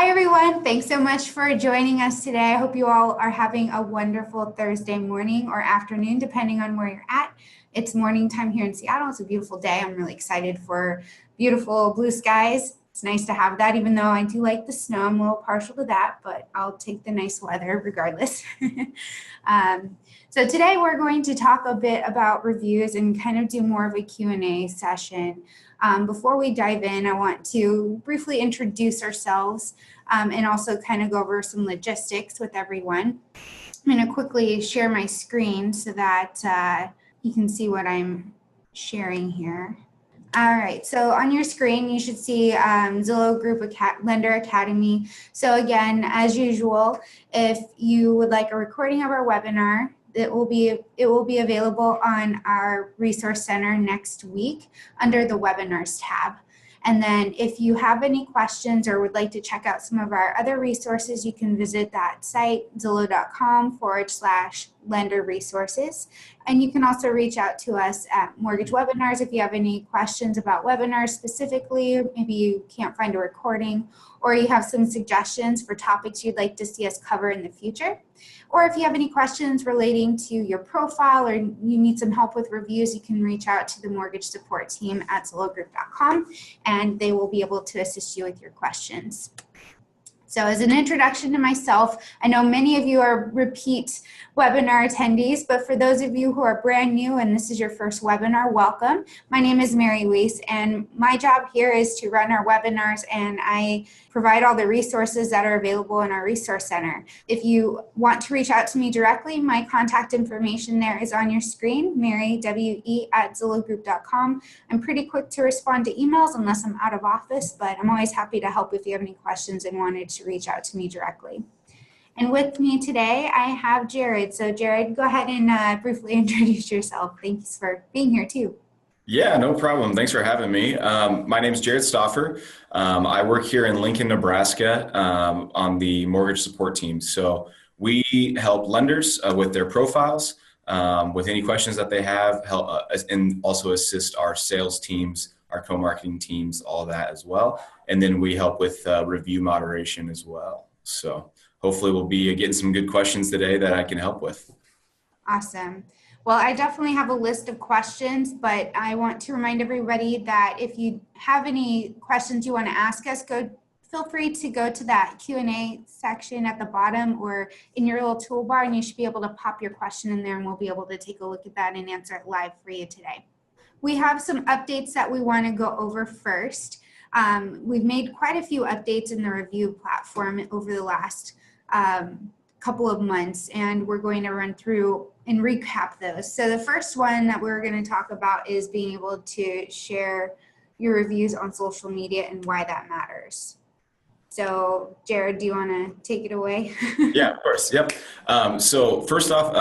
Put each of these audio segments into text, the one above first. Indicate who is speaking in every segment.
Speaker 1: Hi, everyone. Thanks so much for joining us today. I hope you all are having a wonderful Thursday morning or afternoon, depending on where you're at. It's morning time here in Seattle. It's a beautiful day. I'm really excited for beautiful blue skies. It's nice to have that, even though I do like the snow. I'm a little partial to that, but I'll take the nice weather regardless. So today we're going to talk a bit about reviews and kind of do more of a Q&A session. Before we dive in, I want to briefly introduce ourselves and also kind of go over some logistics with everyone. I'm going to quickly share my screen so that you can see what I'm sharing here. All right, so on your screen, you should see Zillow Group Lender Academy. So again, as usual, if you would like a recording of our webinar, it will be available on our Resource Center next week under the Webinars tab. And then if you have any questions or would like to check out some of our other resources, you can visit that site, zillow.com/lender resources. And you can also reach out to us at Mortgage Webinars if you have any questions about webinars specifically. Maybe you can't find a recording, or you have some suggestions for topics you'd like to see us cover in the future. Or if you have any questions relating to your profile or you need some help with reviews, you can reach out to the mortgage support team at zillowgroup.com and they will be able to assist you with your questions. So as an introduction to myself, I know many of you are repeat webinar attendees, but for those of you who are brand new and this is your first webinar, welcome. My name is Mary Weiss, and my job here is to run our webinars, and I provide all the resources that are available in our Resource Center. If you want to reach out to me directly, my contact information there is on your screen, marywe@zillowgroup.com. I'm pretty quick to respond to emails unless I'm out of office, but I'm always happy to help if you have any questions and wanted to reach out to me directly. And with me today, I have Jared. So Jared, go ahead and briefly introduce yourself. Thanks for being here too.
Speaker 2: Yeah, no problem. Thanks for having me. My name is Jared Stauffer. I work here in Lincoln, Nebraska on the mortgage support team. So we help lenders with their profiles, with any questions that they have, and also assist our sales teams, our co-marketing teams, all that as well. And then we help with review moderation as well. So hopefully we'll be getting some good questions today that I can help with.
Speaker 1: Awesome. Well, I definitely have a list of questions, but I want to remind everybody that if you have any questions you want to ask us, feel free to go to that Q&A section at the bottom or in your little toolbar, and you should be able to pop your question in there, and we'll be able to take a look at that and answer it live for you today. We have some updates that we want to go over first. We've made quite a few updates in the review platform over the last couple of months, and we're going to run through and recap those. So the first one that we're going to talk about is being able to share your reviews on social media and why that matters. So Jared, do you want to take it away?
Speaker 2: Yeah, of course. Yep. So first off,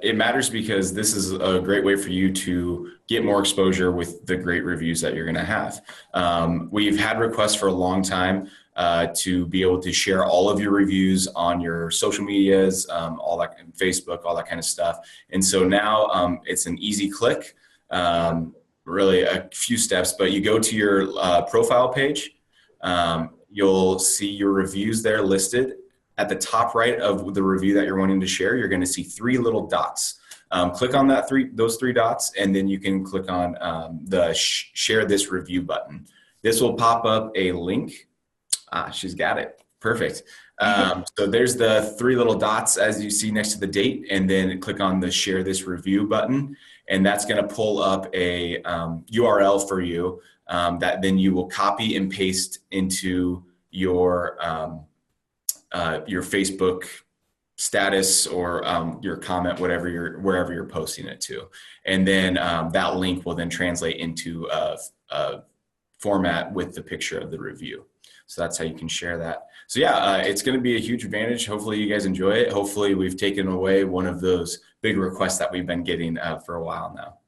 Speaker 2: it matters because this is a great way for you to get more exposure with the great reviews that you're going to have. We've had requests for a long time to be able to share all of your reviews on your social medias, all that, Facebook, all that kind of stuff. And so now it's an easy click, really a few steps, but you go to your profile page. You'll see your reviews there listed. At the top right of the review that you're wanting to share, you're going to see three little dots. Click on those three dots, and then you can click on the share this review button. This will pop up a link. She's got it. Perfect. So there's the three little dots as you see next to the date, and then click on the share this review button, and that's going to pull up a URL for you that then you will copy and paste into your Facebook status or your comment, wherever you're posting it to. And then that link will then translate into a format with the picture of the review. So that's how you can share that. So yeah, it's going to be a huge advantage. Hopefully you guys enjoy it. Hopefully we've taken away one of those big requests that we've been getting for a while now.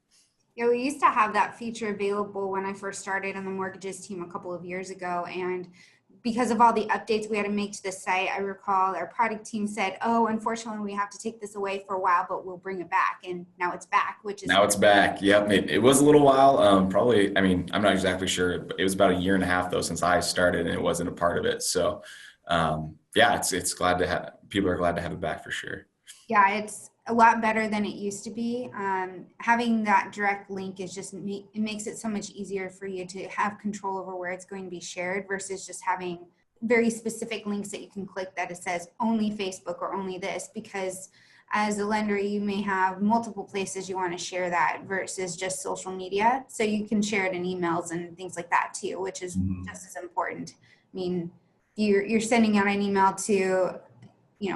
Speaker 1: Yeah, we used to have that feature available when I first started on the mortgages team a couple of years ago. And because of all the updates we had to make to the site, I recall our product team said, oh, unfortunately, we have to take this away for a while, but we'll bring it back. And now it's back, which is—
Speaker 2: Now it's back. Yep. It was a little while. Probably, I mean, I'm not exactly sure, but it was about a year and a half though, since I started and it wasn't a part of it. So Yeah, it's glad to have, people are glad to have it back for sure.
Speaker 1: Yeah, it's a lot better than it used to be. Having that direct link is just, it makes it so much easier for you to have control over where it's going to be shared versus just having very specific links that you can click that it says only Facebook or only this, because as a lender, you may have multiple places you want to share that versus just social media. So you can share it in emails and things like that too, which is just as important. I mean, you're sending out an email to,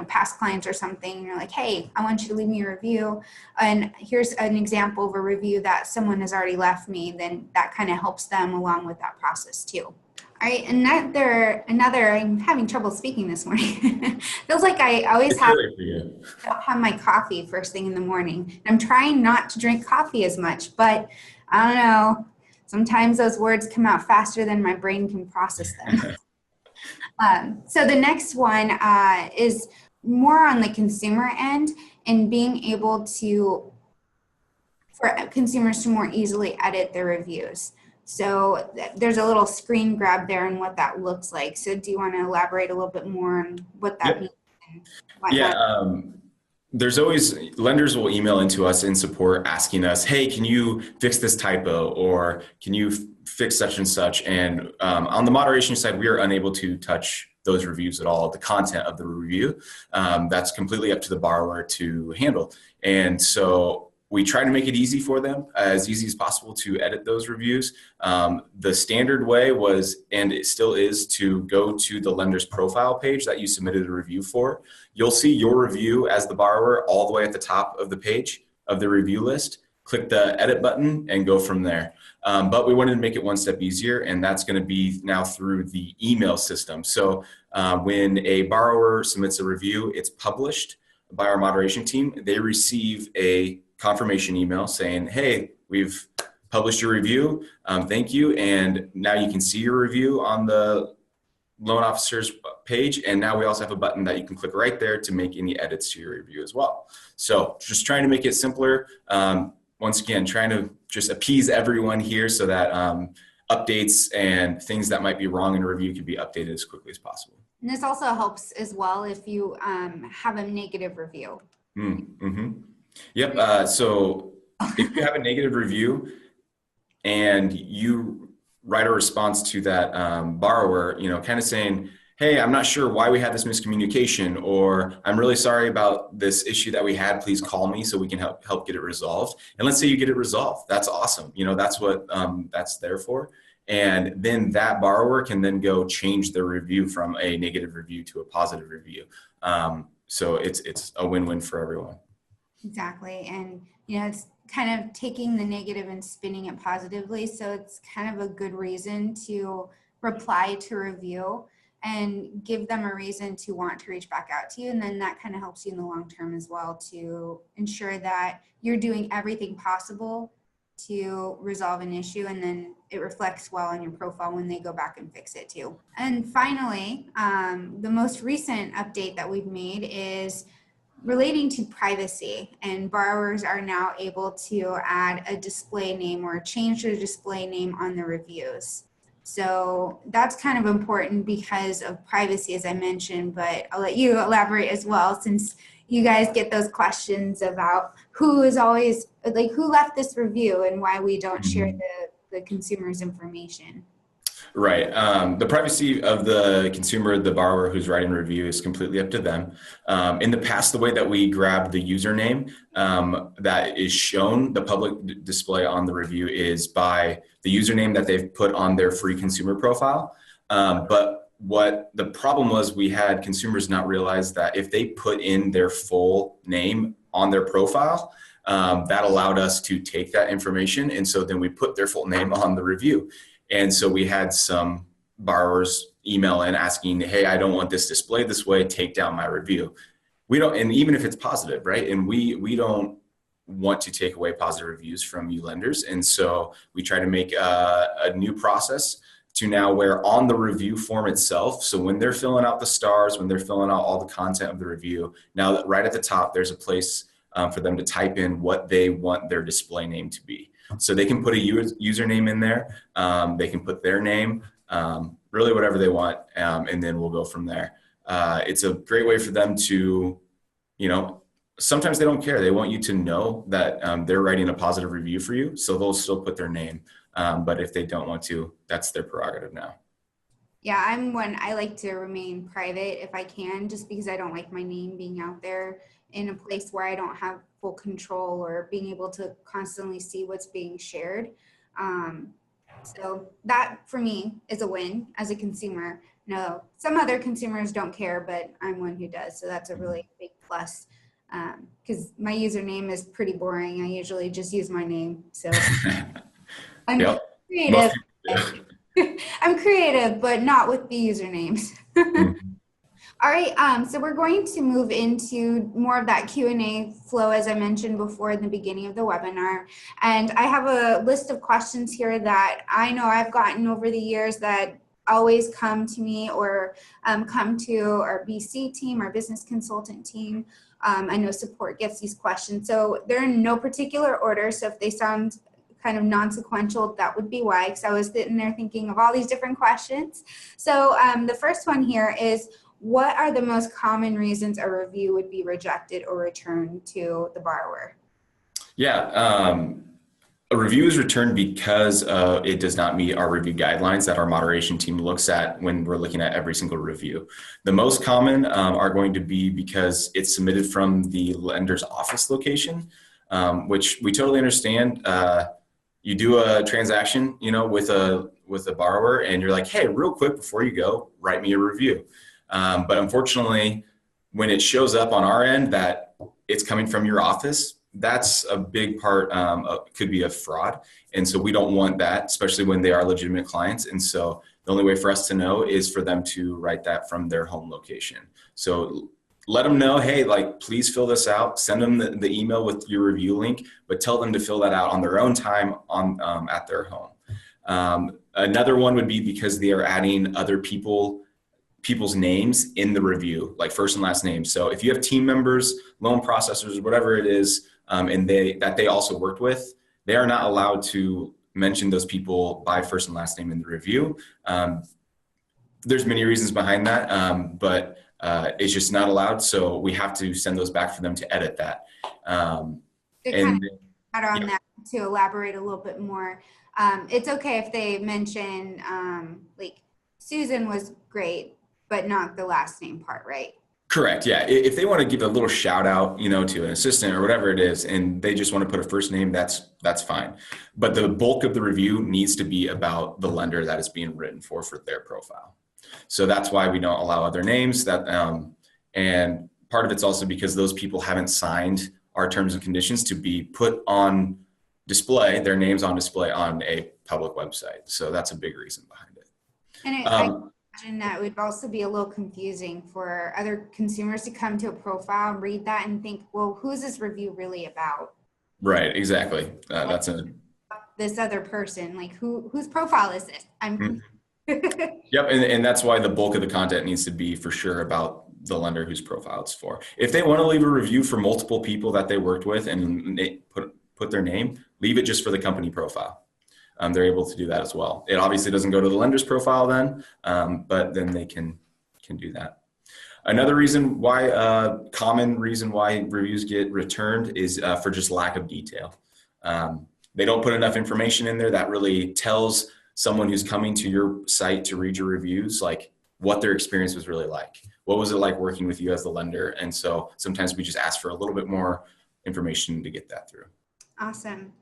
Speaker 1: past clients or something, you're like, hey, I want you to leave me a review. And here's an example of a review that someone has already left me, then that kind of helps them along with that process too. All right, I'm having trouble speaking this morning. Feels like I always
Speaker 2: It's early for you.
Speaker 1: have my coffee first thing in the morning. I'm trying not to drink coffee as much, but I don't know. Sometimes those words come out faster than my brain can process them. So the next one is more on the consumer end and being able for consumers to more easily edit their reviews. So there's a little screen grab there and what that looks like. So do you want to elaborate a little bit more on what that means?
Speaker 2: Yeah, there's always, lenders will email into us in support asking us, hey, can you fix this typo, or can you fix such and such? And on the moderation side, we are unable to touch those reviews at all, the content of the review. That's completely up to the borrower to handle. And so we try to make it easy for them, as easy as possible, to edit those reviews. The standard way was, and it still is, to go to the lender's profile page that you submitted a review for. You'll see your review as the borrower all the way at the top of the page of the review list. Click the edit button and go from there. But we wanted to make it one step easier, and that's going to be now through the email system. So when a borrower submits a review, it's published by our moderation team. They receive a confirmation email saying, hey, we've published your review. Thank you. And now you can see your review on the loan officer's page. And now we also have a button that you can click right there to make any edits to your review as well. So just trying to make it simpler. Once again, trying to just appease everyone here so that updates and things that might be wrong in a review can be updated as quickly as possible.
Speaker 1: And this also helps as well if you have a negative review.
Speaker 2: Mm-hmm. Yep. So if you have a negative review and you write a response to that borrower, kind of saying, hey, I'm not sure why we had this miscommunication, or I'm really sorry about this issue that we had, please call me so we can help get it resolved. And let's say you get it resolved. That's awesome. That's what that's there for. And then that borrower can then go change their review from a negative review to a positive review. So it's a win-win for everyone.
Speaker 1: Exactly. And, it's kind of taking the negative and spinning it positively. So it's kind of a good reason to reply to review and give them a reason to want to reach back out to you. And then that kind of helps you in the long term as well to ensure that you're doing everything possible to resolve an issue, and then it reflects well on your profile when they go back and fix it too. And finally, the most recent update that we've made is relating to privacy, and borrowers are now able to add a display name or change their display name on the reviews. So that's kind of important because of privacy, as I mentioned, but I'll let you elaborate as well, since you guys get those questions about who left this review and why we don't share the consumer's information.
Speaker 2: Right. The privacy of the consumer, the borrower who's writing a review, is completely up to them. In the past, the way that we grabbed the username that is shown, the public display on the review, is by the username that they've put on their free consumer profile. But what the problem was, we had consumers not realize that if they put in their full name on their profile, that allowed us to take that information. And so then we put their full name on the review. And so we had some borrowers email in asking, hey, I don't want this displayed this way, take down my review. We don't, and even if it's positive, right? And we don't want to take away positive reviews from you lenders. And so we try to make a new process to now where on the review form itself, so when they're filling out the stars, when they're filling out all the content of the review, now that right at the top, there's a place for them to type in what they want their display name to be. So they can put a username in there. They can put their name. really whatever they want. And then we'll go from there. It's a great way for them to, sometimes they don't care. They want you to know that they're writing a positive review for you. So they'll still put their name. But if they don't want to, that's their prerogative now.
Speaker 1: Yeah, I'm one, I like to remain private if I can, just because I don't like my name being out there in a place where I don't have full control or being able to constantly see what's being shared. So that for me is a win as a consumer. No, some other consumers don't care, but I'm one who does. So that's a really big plus, because my username is pretty boring. I usually just use my name. So I'm
Speaker 2: Yep.
Speaker 1: creative. I'm creative, but not with the usernames. All right, so we're going to move into more of that Q&A flow, as I mentioned before in the beginning of the webinar. And I have a list of questions here that I know I've gotten over the years that always come to me or come to our BC team, our business consultant team. I know support gets these questions. So they're in no particular order. So if they sound kind of non-sequential, that would be why, because I was sitting there thinking of all these different questions. So the first one here is, what are the most common reasons a review would be rejected or returned to the borrower?
Speaker 2: Yeah, a review is returned because it does not meet our review guidelines that our moderation team looks at when we're looking at every single review. The most common are going to be because it's submitted from the lender's office location, which we totally understand. You do a transaction, with a borrower, and you're like, hey, real quick before you go, write me a review. But unfortunately, when it shows up on our end that it's coming from your office, that's a big part, could be a fraud. And so we don't want that, especially when they are legitimate clients. And so the only way for us to know is for them to write that from their home location. So let them know, hey, please fill this out, send them the email with your review link, but tell them to fill that out on their own time at their home. Another one would be because they are adding other people's names in the review, like first and last names. So if you have team members, loan processors, whatever it is, and they also worked with, they are not allowed to mention those people by first and last name in the review. There's many reasons behind that, but it's just not allowed. So we have to send those back for them to edit that.
Speaker 1: That to elaborate a little bit more. It's okay if they mention Susan was great, but not the last name part, right?
Speaker 2: Correct. Yeah. If they want to give a little shout out, to an assistant or whatever it is, and they just want to put a first name, that's fine. But the bulk of the review needs to be about the lender that is being written for their profile. So that's why we don't allow other names. And part of it's also because those people haven't signed our terms and conditions to be put on display, their names on display on a public website. So that's a big reason behind it.
Speaker 1: And I imagine that would also be a little confusing for other consumers to come to a profile and read that and think, well, who's this review really about?
Speaker 2: Right, exactly.
Speaker 1: This other person, whose profile is this?
Speaker 2: Yep, and that's why the bulk of the content needs to be for sure about the lender whose profile it's for. If they want to leave a review for multiple people that they worked with and they put their name, leave it just for the company profile. They're able to do that as well. It obviously doesn't go to the lender's profile then, but then they can do that. Another reason why, common reason why reviews get returned is for just lack of detail. They don't put enough information in there that really tells someone who's coming to your site to read your reviews, what their experience was really like. What was it like working with you as the lender? And so sometimes we just ask for a little bit more information to get that through.
Speaker 1: Awesome.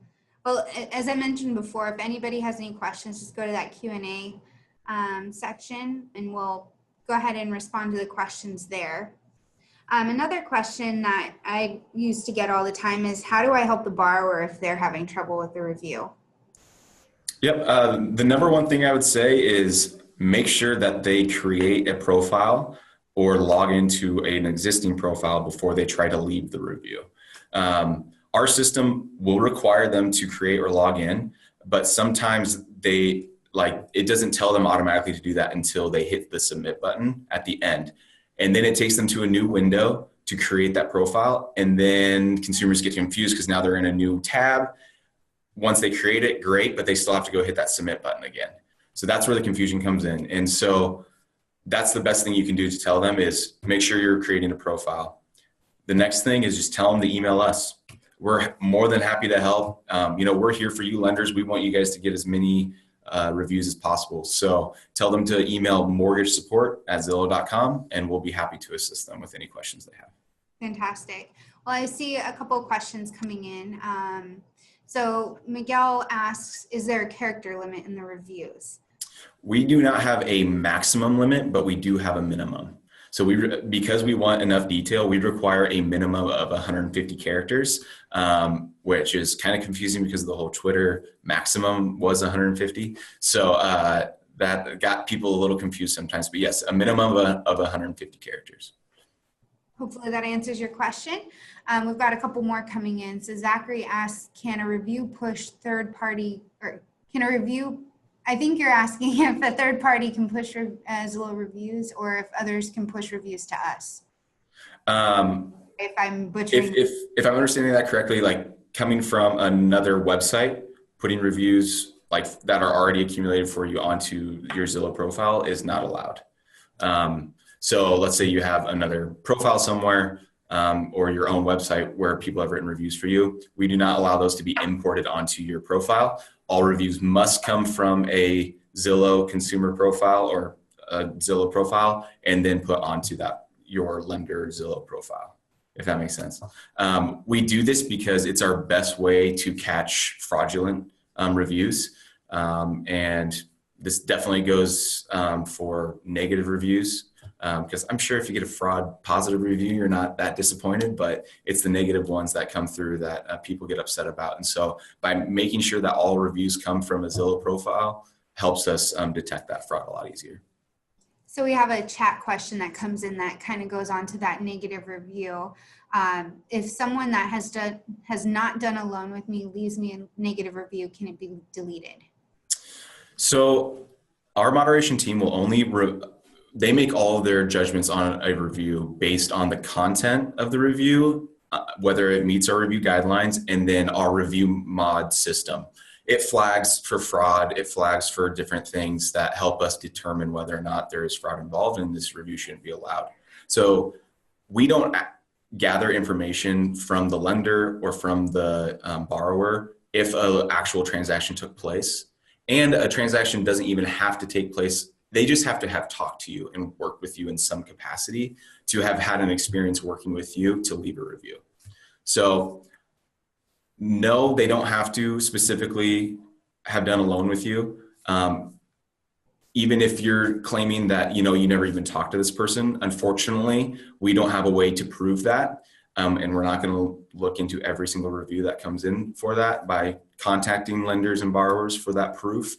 Speaker 1: Well, as I mentioned before, if anybody has any questions, just go to that Q&A section and we'll go ahead and respond to the questions there. Another question that I used to get all the time is, how do I help the borrower if they're having trouble with the review?
Speaker 2: Yep. The number one thing I would say is make sure that they create a profile or log into an existing profile before they try to leave the review. Our system will require them to create or log in, but sometimes it doesn't tell them automatically to do that until they hit the submit button at the end. And then it takes them to a new window to create that profile. And then consumers get confused because now they're in a new tab. Once they create it, great, but they still have to go hit that submit button again. So that's where the confusion comes in. And so that's the best thing you can do to tell them is make sure you're creating a profile. The next thing is just tell them to email us. We're more than happy to help. We're here for you lenders. We want you guys to get as many reviews as possible. So tell them to email mortgagasupport@zillow.com and we'll be happy to assist them with any questions they have.
Speaker 1: Fantastic. Well, I see a couple of questions coming in. So Miguel asks, is there a character limit in the reviews?
Speaker 2: We do not have a maximum limit, but we do have a minimum. So because we want enough detail, we require a minimum of 150 characters, which is kind of confusing because the whole Twitter maximum was 150. So that got people a little confused sometimes. But yes, a minimum of 150 characters.
Speaker 1: Hopefully that answers your question. We've got a couple more coming in. So Zachary asks, can a review push third party, or can a review, I think you're asking if a third party can push Zillow reviews or if others can push reviews to us. If I'm butchering.
Speaker 2: If I'm understanding that correctly, like coming from another website, putting reviews like that are already accumulated for you onto your Zillow profile is not allowed. So let's say you have another profile somewhere or your own website where people have written reviews for you. We do not allow those to be imported onto your profile. All reviews must come from a Zillow consumer profile or a Zillow profile and then put onto that your lender Zillow profile, if that makes sense. We do this because it's our best way to catch fraudulent reviews. And this definitely goes for negative reviews. Because I'm sure if you get a fraud positive review, you're not that disappointed, but it's the negative ones that come through that people get upset about. And so by making sure that all reviews come from a Zillow profile helps us detect that fraud a lot easier.
Speaker 1: So we have a chat question that comes in that kind of goes on to that negative review. If someone that has not done a loan with me leaves me a negative review, can it be deleted? So
Speaker 2: our moderation team will only they make all of their judgments on a review based on the content of the review, whether it meets our review guidelines, and then our review mod system. It flags for fraud, it flags for different things that help us determine whether or not there is fraud involved and this review shouldn't be allowed. So we don't gather information from the lender or from the borrower if an actual transaction took place. And a transaction doesn't even have to take place. They just have to have talked to you and worked with you in some capacity to have had an experience working with you to leave a review. So no, they don't have to specifically have done a loan with you. Even if you're claiming that, you never even talked to this person, unfortunately, we don't have a way to prove that. And we're not going to look into every single review that comes in for that by contacting lenders and borrowers for that proof.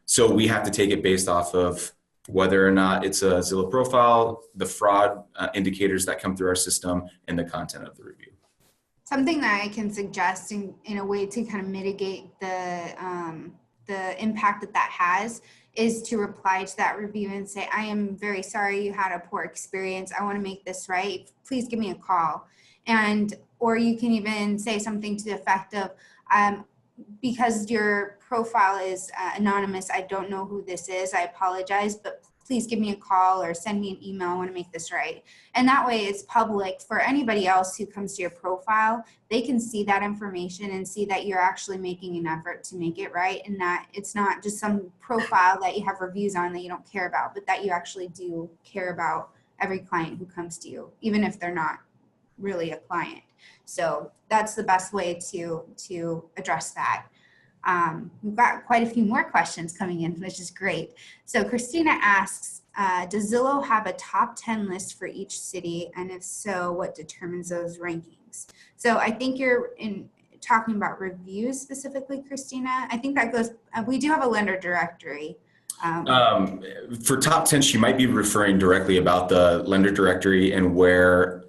Speaker 2: So we have to take it based off of whether or not it's a Zillow profile, the fraud indicators that come through our system, and the content of the review.
Speaker 1: Something that I can suggest in a way to kind of mitigate the impact that has is to reply to that review and say, I am very sorry you had a poor experience. I want to make this right. Please give me a call. Or you can even say something to the effect of, because your profile is anonymous, I don't know who this is. I apologize, but please give me a call or send me an email. I want to make this right. And that way it's public for anybody else who comes to your profile. They can see that information and see that you're actually making an effort to make it right, and that it's not just some profile that you have reviews on that you don't care about, but that you actually do care about every client who comes to you, even if they're not really a client. So that's the best way to address that. We've got quite a few more questions coming in, which is great. So Christina asks, does Zillow have a top 10 list for each city? And if so, what determines those rankings? So I think you're talking about reviews specifically, Christina. I think that goes, we do have a lender directory.
Speaker 2: For top 10, she might be referring directly about the lender directory and where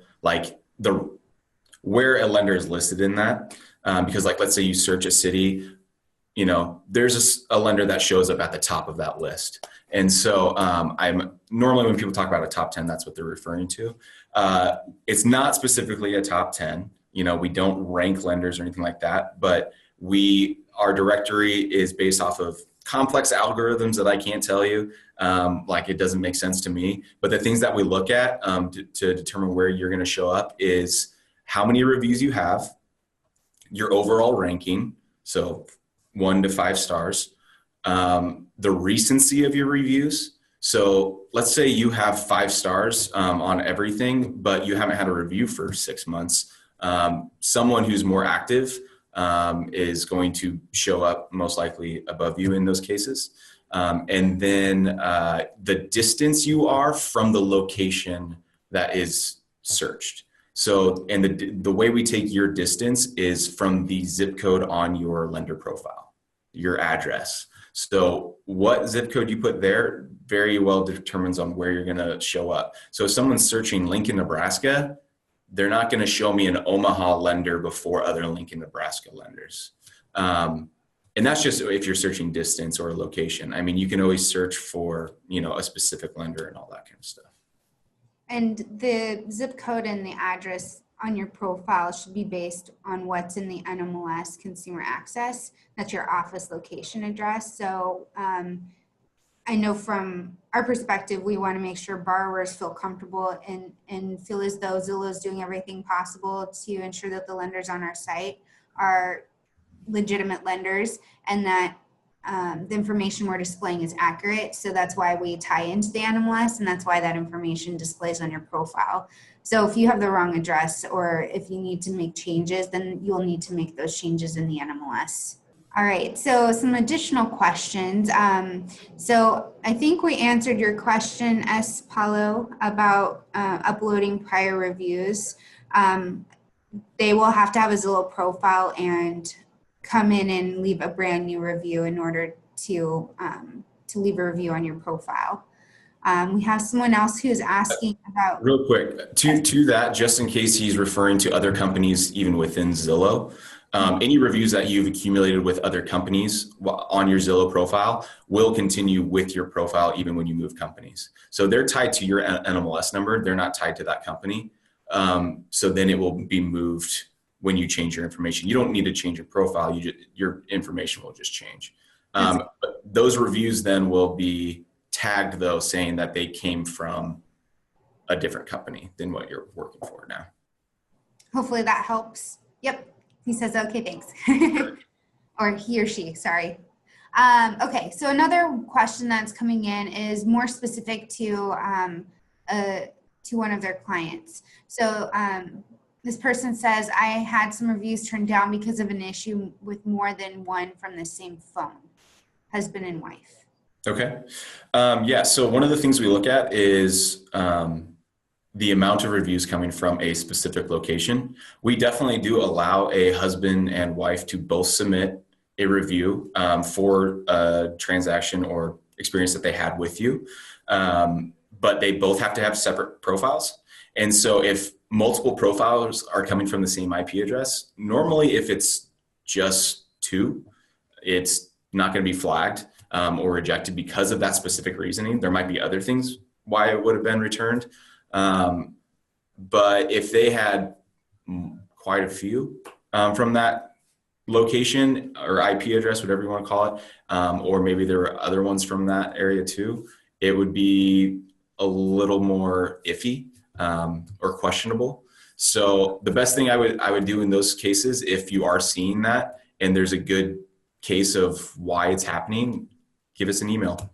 Speaker 2: a lender is listed in that. Because let's say you search a city, there's a lender that shows up at the top of that list. And so I'm normally when people talk about a top 10, that's what they're referring to. It's not specifically a top 10. We don't rank lenders or anything like that, but our directory is based off of complex algorithms that I can't tell you. Like it doesn't make sense to me. But the things that we look at to determine where you're going to show up is how many reviews you have, your overall ranking, so 1 to 5 stars, the recency of your reviews. So let's say you have 5 stars on everything, but you haven't had a review for 6 months. Someone who's more active is going to show up most likely above you in those cases. And then the distance you are from the location that is searched. So, and the way we take your distance is from the zip code on your lender profile, your address. So what zip code you put there very well determines on where you're going to show up. So if someone's searching Lincoln, Nebraska, they're not going to show me an Omaha lender before other Lincoln, Nebraska lenders. And that's just if you're searching distance or location. I mean, you can always search for, a specific lender and all that kind of stuff.
Speaker 1: And the zip code and the address on your profile should be based on what's in the NMLS Consumer Access. That's your office location address. So I know from our perspective, we want to make sure borrowers feel comfortable and feel as though Zillow is doing everything possible to ensure that the lenders on our site are legitimate lenders and that the information we're displaying is accurate. So that's why we tie into the NMLS, and that's why that information displays on your profile. So if you have the wrong address or if you need to make changes, then you'll need to make those changes in the NMLS. All right, so some additional questions. So I think we answered your question, S. Paulo, about uploading prior reviews. They will have to have a Zillow profile and come in and leave a brand new review in order to leave a review on your profile. We have someone else who's asking about—
Speaker 2: Real quick, to that, just in case he's referring to other companies, even within Zillow, any reviews that you've accumulated with other companies on your Zillow profile will continue with your profile even when you move companies. So they're tied to your NMLS number. They're not tied to that company. So then it will be moved when you change your information. You don't need to change your profile. Your information will just change. But those reviews then will be tagged though, saying that they came from a different company than what you're working for now.
Speaker 1: Hopefully that helps. Yep. He says, okay, thanks. Or he or she, sorry. Okay, so another question that's coming in is more specific to one of their clients. So this person says, I had some reviews turned down because of an issue with more than one from the same phone, husband and wife.
Speaker 2: Okay. Yeah, so one of the things we look at is the amount of reviews coming from a specific location. We definitely do allow a husband and wife to both submit a review for a transaction or experience that they had with you. But they both have to have separate profiles. And so if multiple profiles are coming from the same IP address, normally if it's just 2, it's not going to be flagged or rejected because of that specific reasoning. There might be other things why it would have been returned. But if they had quite a few from that location or IP address, whatever you want to call it, or maybe there were other ones from that area too, it would be a little more iffy or questionable. So the best thing I would do in those cases, if you are seeing that and there's a good case of why it's happening, give us an email.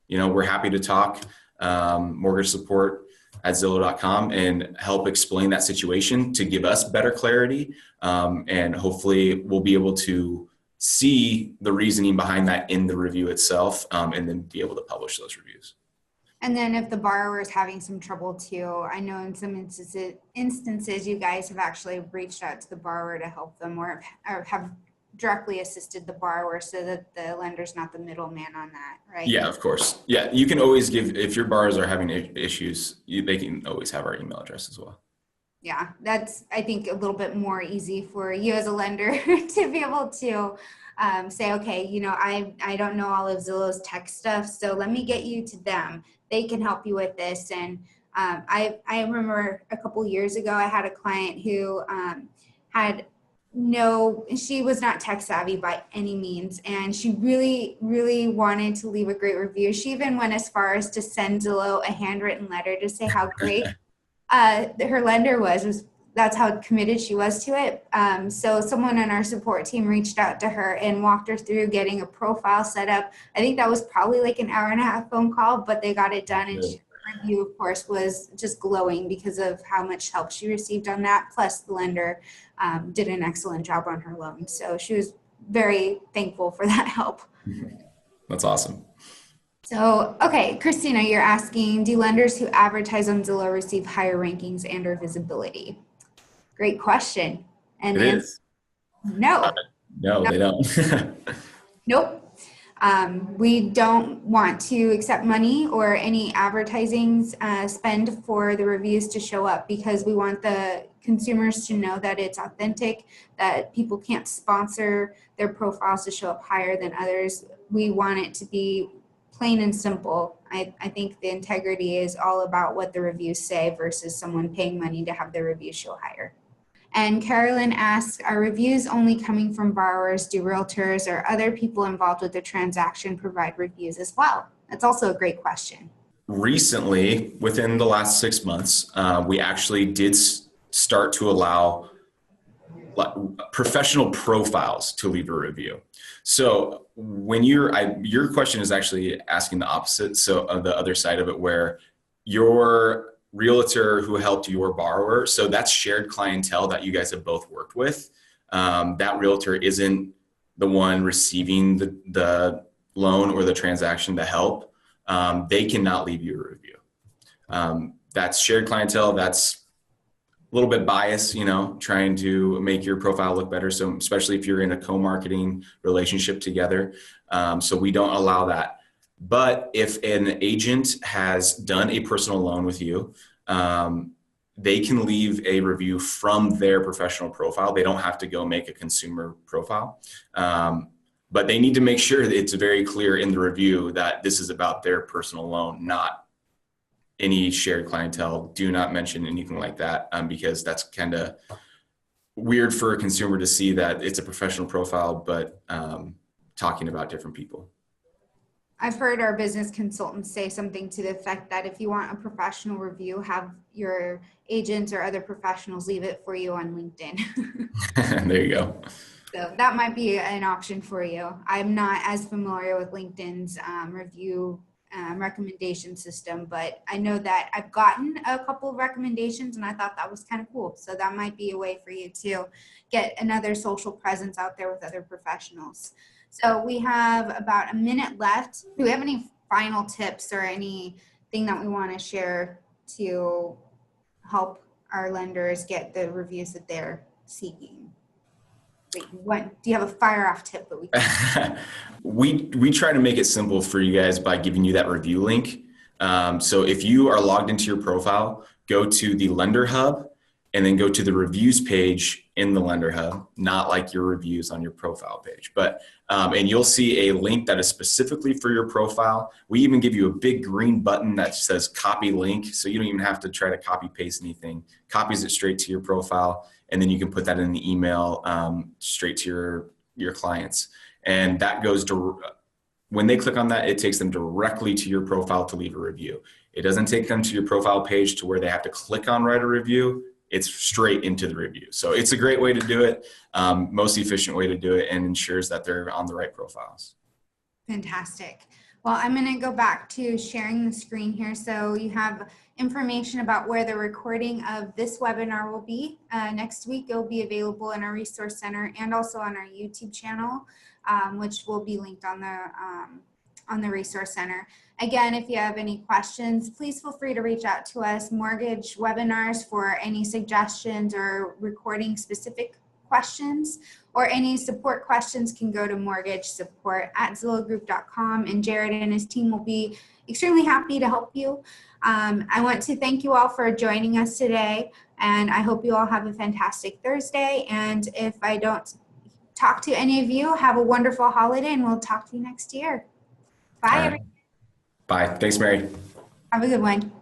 Speaker 2: We're happy to talk. Mortgage support at Zillow.com and help explain that situation to give us better clarity. And hopefully we'll be able to see the reasoning behind that in the review itself and then be able to publish those reviews.
Speaker 1: And then if the borrower is having some trouble too, I know in some instances you guys have actually reached out to the borrower to help them or have directly assisted the borrower so that the lender's not the middleman on that, right?
Speaker 2: Yeah, of course. Yeah, you can always if your borrowers are having issues, they can always have our email address as well.
Speaker 1: Yeah, that's, I think, a little bit more easy for you as a lender to be able to say, okay, I don't know all of Zillow's tech stuff, so let me get you to them. They can help you with this. And I remember a couple years ago, I had a client who had no, she was not tech savvy by any means. And she really, really wanted to leave a great review. She even went as far as to send Zillow a handwritten letter to say how great her lender was. That's how committed she was to it. So someone on our support team reached out to her and walked her through getting a profile set up. I think that was probably like an hour and a half phone call, but they got it done. And her review, of course, was just glowing because of how much help she received on that. Plus the lender did an excellent job on her loan. So she was very thankful for that help.
Speaker 2: That's awesome.
Speaker 1: So, okay, Christina, you're asking, do lenders who advertise on Zillow receive higher rankings and or visibility? Great question. And
Speaker 2: It is.
Speaker 1: no.
Speaker 2: No, they don't.
Speaker 1: Nope. We don't want to accept money or any advertising spend for the reviews to show up because we want the consumers to know that it's authentic, that people can't sponsor their profiles to show up higher than others. We want it to be plain and simple. I think the integrity is all about what the reviews say versus someone paying money to have their reviews show higher. And Carolyn asks, are reviews only coming from borrowers? Do realtors or other people involved with the transaction provide reviews as well? That's also a great question.
Speaker 2: Recently, within the last 6 months, we actually did start to allow professional profiles to leave a review. So when your question is actually asking the opposite. So on the other side of it, where your realtor who helped your borrower, so that's shared clientele that you guys have both worked with. That realtor isn't the one receiving the loan or the transaction to help. They cannot leave you a review. That's shared clientele. That's a little bit biased, trying to make your profile look better. So especially if you're in a co-marketing relationship together. So we don't allow that. But if an agent has done a personal loan with you, they can leave a review from their professional profile. They don't have to go make a consumer profile. But they need to make sure that it's very clear in the review that this is about their personal loan, not any shared clientele. Do not mention anything like that, because that's kind of weird for a consumer to see that it's a professional profile, but talking about different people.
Speaker 1: I've heard our business consultants say something to the effect that if you want a professional review, have your agents or other professionals leave it for you on LinkedIn.
Speaker 2: There you go.
Speaker 1: So that might be an option for you. I'm not as familiar with LinkedIn's review recommendation system, but I know that I've gotten a couple of recommendations and I thought that was kind of cool. So that might be a way for you to get another social presence out there with other professionals. So we have about a minute left. Do we have any final tips or anything that we want to share to help our lenders get the reviews that they're seeking? What do you have a fire off tip that we can?
Speaker 2: we try to make it simple for you guys by giving you that review link. So if you are logged into your profile, go to the Lender Hub and then go to the reviews page in the Lender Hub, not like your reviews on your profile page, but and you'll see a link that is specifically for your profile. We even give you a big green button that says copy link. So you don't even have to try to copy paste anything. Copies it straight to your profile. And then you can put that in the email straight to your clients. And that goes to, when they click on that, it takes them directly to your profile to leave a review. It doesn't take them to your profile page to where they have to click on write a review. It's straight into the review. So it's a great way to do it, most efficient way to do it, and ensures that they're on the right profiles.
Speaker 1: Fantastic. Well, I'm going to go back to sharing the screen here. So you have information about where the recording of this webinar will be. Next week, it will be available in our resource center and also on our YouTube channel, which will be linked on the resource center. Again, if you have any questions, please feel free to reach out to us. Mortgage webinars for any suggestions or recording specific questions, or any support questions can go to mortgage support@zillowgroup.com, and Jared and his team will be extremely happy to help you. I want to thank you all for joining us today, and I hope you all have a fantastic Thursday. And if I don't talk to any of you, have a wonderful holiday, and we'll talk to you next year. Bye, everyone.
Speaker 2: Bye. Thanks, Mary.
Speaker 1: Have a good one.